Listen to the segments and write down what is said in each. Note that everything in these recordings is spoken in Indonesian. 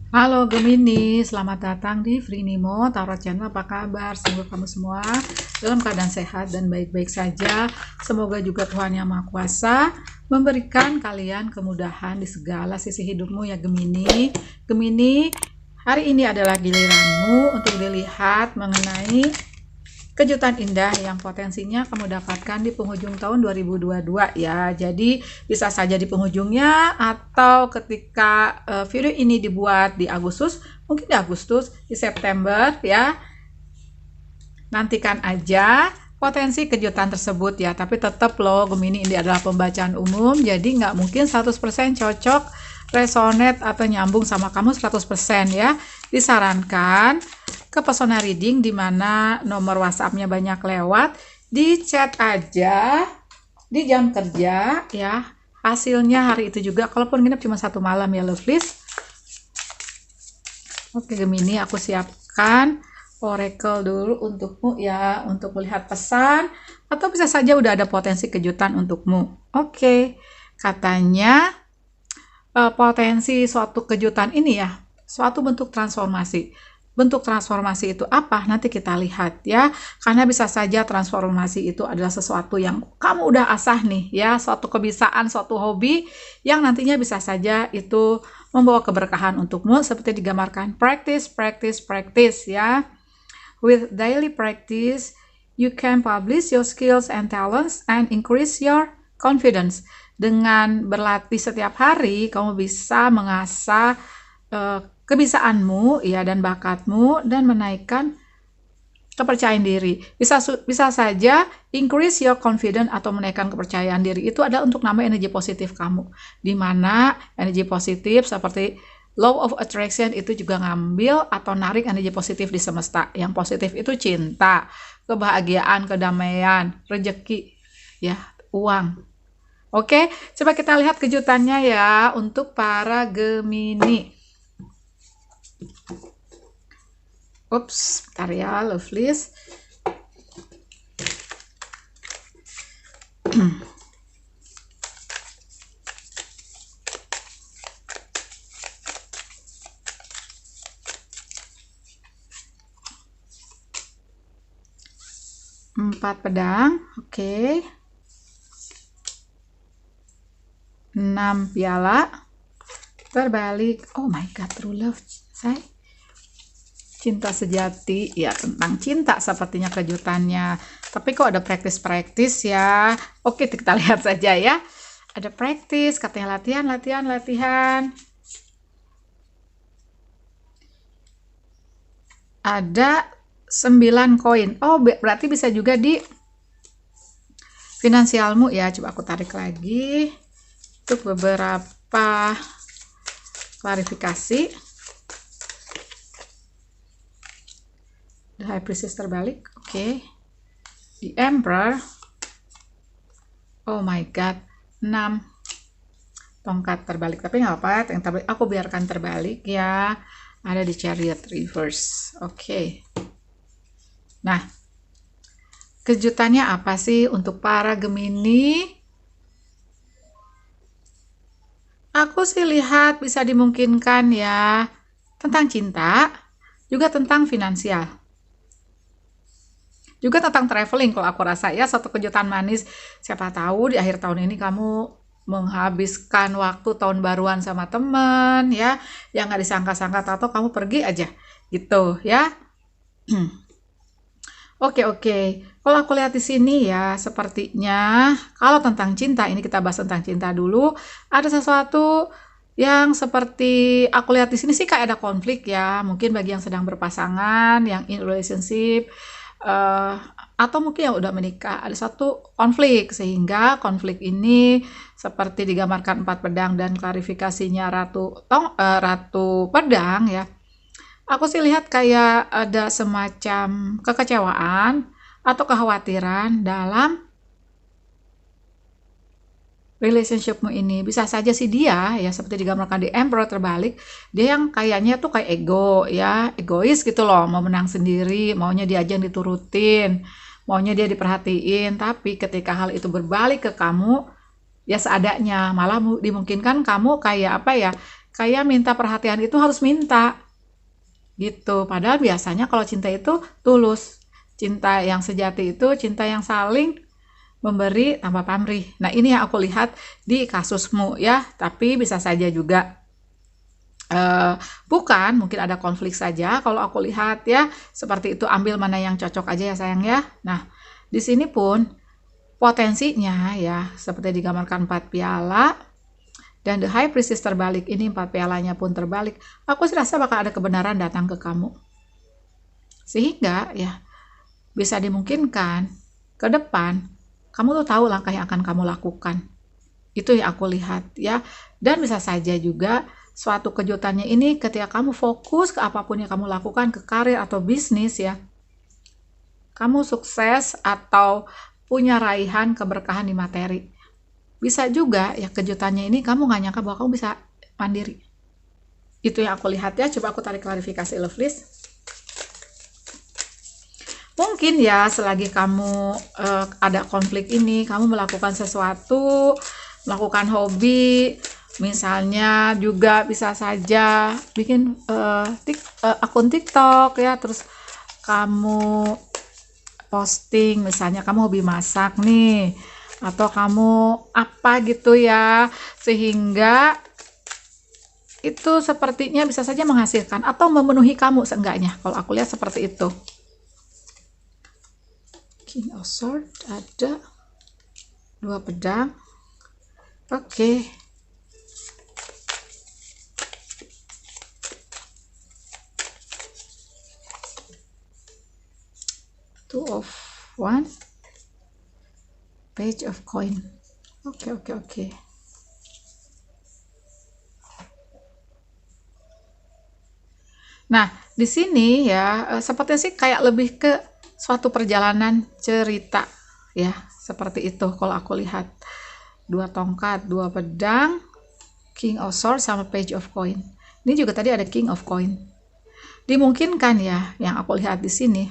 Halo Gemini, selamat datang di Frinimo Tarot Channel. Apa kabar? Semoga kamu semua dalam keadaan sehat dan baik-baik saja. Semoga juga Tuhan Yang Maha Kuasa memberikan kalian kemudahan di segala sisi hidupmu ya Gemini. Gemini, hari ini adalah giliranmu untuk dilihat mengenai kejutan indah yang potensinya kamu dapatkan di penghujung tahun 2022 ya. Jadi bisa saja di penghujungnya atau ketika video ini dibuat di Agustus, mungkin di Agustus, di September ya. Nantikan aja potensi kejutan tersebut ya. Tapi tetap loh Gemini, ini adalah pembacaan umum, jadi nggak mungkin 100% cocok, resonate atau nyambung sama kamu 100% ya. Disarankan ke Pesona Reading di mana nomor WhatsApp-nya banyak lewat, di chat aja di jam kerja ya. Hasilnya hari itu juga, kalaupun nginep cuma 1 malam ya lovelies. Oke Gemini, aku siapkan oracle dulu untukmu ya, untuk melihat pesan atau bisa saja udah ada potensi kejutan untukmu. Oke, katanya potensi suatu kejutan ini ya, suatu bentuk transformasi. Bentuk transformasi itu apa? Nanti kita lihat ya. Karena bisa saja transformasi itu adalah sesuatu yang kamu udah asah nih ya, suatu kebiasaan, suatu hobi yang nantinya bisa saja itu membawa keberkahan untukmu seperti digambarkan. Practice, practice, practice ya. With daily practice, you can publish your skills and talents and increase your confidence. Dengan berlatih setiap hari, kamu bisa mengasah kebiasaanmu ya dan bakatmu dan menaikkan kepercayaan diri. Bisa saja increase your confidence atau menaikkan kepercayaan diri itu adalah untuk nambah energi positif kamu. Di mana energi positif seperti law of attraction itu juga ngambil atau narik energi positif di semesta. Yang positif itu cinta, kebahagiaan, kedamaian, rezeki, ya, uang. Oke, coba kita lihat kejutannya ya untuk para Gemini. Ups, bentar ya, lovelies. Empat pedang, oke. 6 piala terbalik. Oh my god, true love, say. Cinta sejati ya, tentang cinta sepertinya kejutannya. Tapi kok ada praktis ya. Oke, kita lihat saja ya. Ada praktis, katanya latihan, latihan, latihan. Ada 9 koin. Oh, berarti bisa juga di finansialmu ya. Coba aku tarik lagi untuk beberapa klarifikasi. The High Priestess terbalik, oke. The Emperor, oh my god, 6 tongkat terbalik, tapi nggak apa-apa, yang terbalik aku biarkan terbalik ya. Ada di Chariot reverse, oke. Nah, kejutannya apa sih untuk para Gemini? Aku sih lihat bisa dimungkinkan ya, tentang cinta, juga tentang finansial. Juga tentang traveling kalau aku rasa ya, satu kejutan manis. Siapa tahu di akhir tahun ini kamu menghabiskan waktu tahun baruan sama temen ya, yang nggak disangka-sangka, atau kamu pergi aja gitu ya. Oke. Kalau aku lihat di sini ya, sepertinya kalau tentang cinta, ini kita bahas tentang cinta dulu. Ada sesuatu yang seperti aku lihat di sini sih kayak ada konflik ya. Mungkin bagi yang sedang berpasangan, yang in relationship, atau mungkin yang udah menikah, ada satu konflik, sehingga konflik ini seperti digambarkan 4 pedang dan klarifikasinya ratu pedang ya. Aku sih lihat kayak ada semacam kekecewaan atau kekhawatiran dalam relationshipmu ini. Bisa saja sih dia ya, seperti digambarkan di Emperor terbalik, dia yang kayaknya tuh kayak ego ya, egois gitu loh, mau menang sendiri, maunya dia aja yang diturutin, maunya dia diperhatiin. Tapi ketika hal itu berbalik ke kamu ya seadanya, malah dimungkinkan kamu kayak apa ya, kayak minta perhatian itu harus minta gitu. Padahal biasanya kalau cinta itu tulus. Cinta yang sejati itu cinta yang saling memberi tanpa pamrih. Nah, ini yang aku lihat di kasusmu ya. Tapi bisa saja juga bukan, mungkin ada konflik saja. Kalau aku lihat ya, seperti itu, ambil mana yang cocok aja ya sayang ya. Nah, di sini pun potensinya ya, seperti digambarkan 4 piala, dan the high priestess terbalik, ini 4 pialanya pun terbalik. Aku rasa bakal ada kebenaran datang ke kamu. Sehingga ya, bisa dimungkinkan ke depan, kamu tuh tahu langkah yang akan kamu lakukan. Itu yang aku lihat ya. Dan bisa saja juga suatu kejutannya ini ketika kamu fokus ke apapun yang kamu lakukan, ke karir atau bisnis ya, kamu sukses atau punya raihan keberkahan di materi. Bisa juga ya kejutannya ini kamu gak nyangka bahwa kamu bisa mandiri. Itu yang aku lihat ya. Coba aku tarik klarifikasi Lovelies. Mungkin ya selagi kamu ada konflik ini, kamu melakukan sesuatu, melakukan hobi, misalnya juga bisa saja bikin akun TikTok ya, terus kamu posting misalnya kamu hobi masak nih, atau kamu apa gitu ya, sehingga itu sepertinya bisa saja menghasilkan atau memenuhi kamu seenggaknya. Kalau aku lihat seperti itu. King of Swords, ada 2 pedang. Oke. Two of Wands, Page of Coin. Oke. Nah, di sini ya sepertinya sih kayak lebih ke suatu perjalanan cerita ya, seperti itu kalau aku lihat. 2 tongkat, 2 pedang, King of Swords sama Page of Coin. Ini juga tadi ada King of Coin. Dimungkinkan ya, yang aku lihat di sini.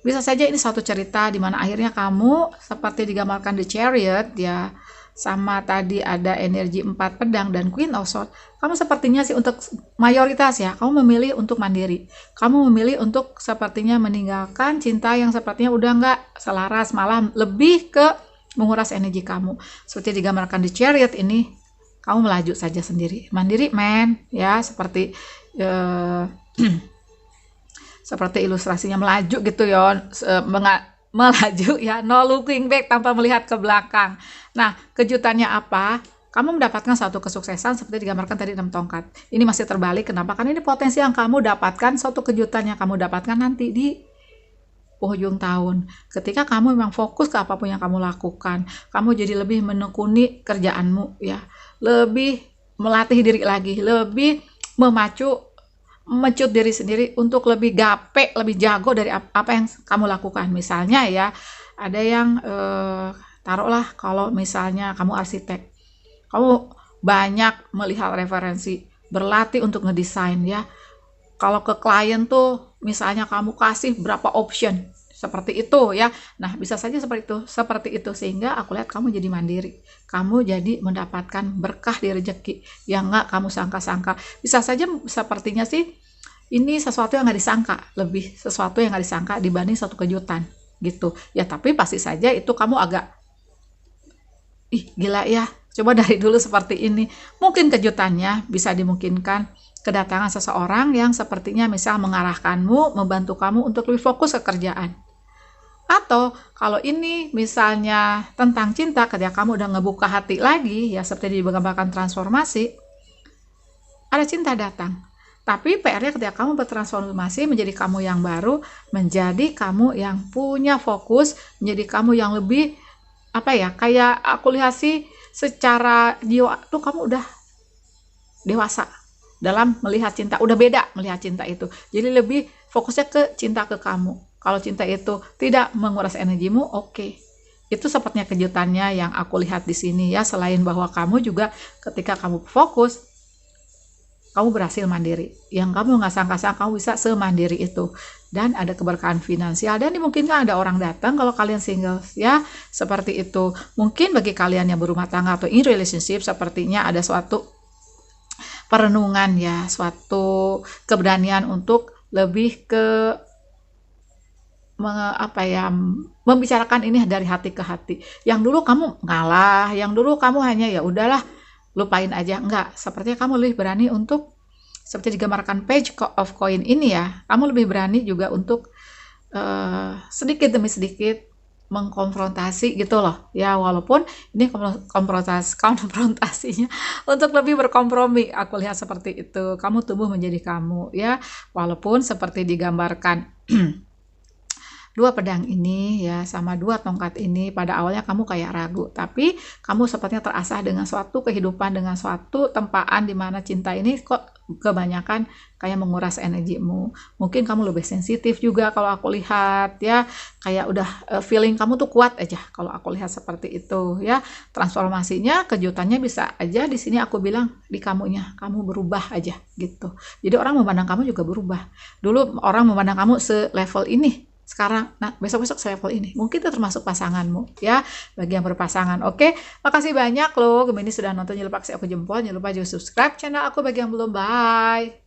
Bisa saja ini suatu cerita di mana akhirnya kamu seperti digambarkan The Chariot ya, sama tadi ada energi 4 pedang dan Queen of Swords. Kamu sepertinya sih untuk mayoritas ya, kamu memilih untuk mandiri. Kamu memilih untuk sepertinya meninggalkan cinta yang sepertinya udah nggak selaras, malah lebih ke menguras energi kamu. Seperti digambarkan The Chariot ini, kamu melaju saja sendiri. Mandiri man ya, seperti seperti ilustrasinya melaju gitu ya, melaju ya, no looking back, tanpa melihat ke belakang. Nah, kejutannya apa? Kamu mendapatkan suatu kesuksesan seperti digambarkan tadi 6 tongkat. Ini masih terbalik, kenapa? Karena ini potensi yang kamu dapatkan, suatu kejutan yang kamu dapatkan nanti di penghujung tahun. Ketika kamu memang fokus ke apapun yang kamu lakukan, kamu jadi lebih menekuni kerjaanmu ya, lebih melatih diri lagi, lebih mencut diri sendiri untuk lebih gape, lebih jago dari apa yang kamu lakukan. Misalnya ya, ada yang taruhlah kalau misalnya kamu arsitek, kamu banyak melihat referensi, berlatih untuk ngedesain ya. Kalau ke klien tuh misalnya kamu kasih berapa option seperti itu ya. Nah, bisa saja seperti itu sehingga aku lihat kamu jadi mandiri. Kamu jadi mendapatkan berkah di rezeki yang nggak kamu sangka-sangka. Bisa saja sepertinya sih ini sesuatu yang nggak disangka, lebih sesuatu yang nggak disangka dibanding suatu kejutan gitu. Ya, tapi pasti saja itu kamu agak gila ya. Coba dari dulu seperti ini. Mungkin kejutannya bisa dimungkinkan kedatangan seseorang yang sepertinya misal mengarahkanmu, membantu kamu untuk lebih fokus ke kerjaan. Atau kalau ini misalnya tentang cinta, ketika kamu udah ngebuka hati lagi ya, seperti digambarkan transformasi, ada cinta datang. Tapi PR-nya ketika kamu bertransformasi menjadi kamu yang baru, menjadi kamu yang punya fokus, menjadi kamu yang lebih kayak aku lihat sih secara jiwa tuh kamu udah dewasa dalam melihat cinta, udah beda melihat cinta itu. Jadi lebih fokusnya ke cinta ke kamu. Kalau cinta itu tidak menguras energimu, oke. Itu sepertinya kejutannya yang aku lihat di sini ya. Selain bahwa kamu juga ketika kamu fokus, kamu berhasil mandiri. Yang kamu nggak sangka-sangka kamu bisa semandiri itu. Dan ada keberkahan finansial. Dan dimungkinkan ada orang datang kalau kalian single ya. Seperti itu. Mungkin bagi kalian yang berumah tangga atau in relationship, sepertinya ada suatu perenungan ya, suatu keberanian untuk lebih ke membicarakan ini dari hati ke hati. Yang dulu kamu ngalah, yang dulu kamu hanya ya udahlah lupain aja. Enggak, sepertinya kamu lebih berani untuk seperti digambarkan page of coin ini ya. Kamu lebih berani juga untuk sedikit demi sedikit mengkonfrontasi gitu loh ya, walaupun ini konfrontasinya untuk lebih berkompromi, aku lihat seperti itu. Kamu tumbuh menjadi kamu ya, walaupun seperti digambarkan dua pedang ini ya sama dua tongkat ini, pada awalnya kamu kayak ragu, tapi kamu sepertinya terasah dengan suatu kehidupan, dengan suatu tempaan di mana cinta ini kok kebanyakan kayak menguras energimu. Mungkin kamu lebih sensitif juga kalau aku lihat ya, kayak udah feeling kamu tuh kuat aja kalau aku lihat seperti itu ya. Transformasinya, kejutannya bisa aja di sini aku bilang di kamunya, kamu berubah aja gitu. Jadi orang memandang kamu juga berubah. Dulu orang memandang kamu selevel ini, sekarang besok-besok selevel ini. Mungkin itu termasuk pasanganmu ya, bagi yang berpasangan. Oke, makasih banyak loh Gemini sudah nonton. Jangan lupa kasih aku jempol, jangan lupa juga subscribe channel aku bagi yang belum. Bye.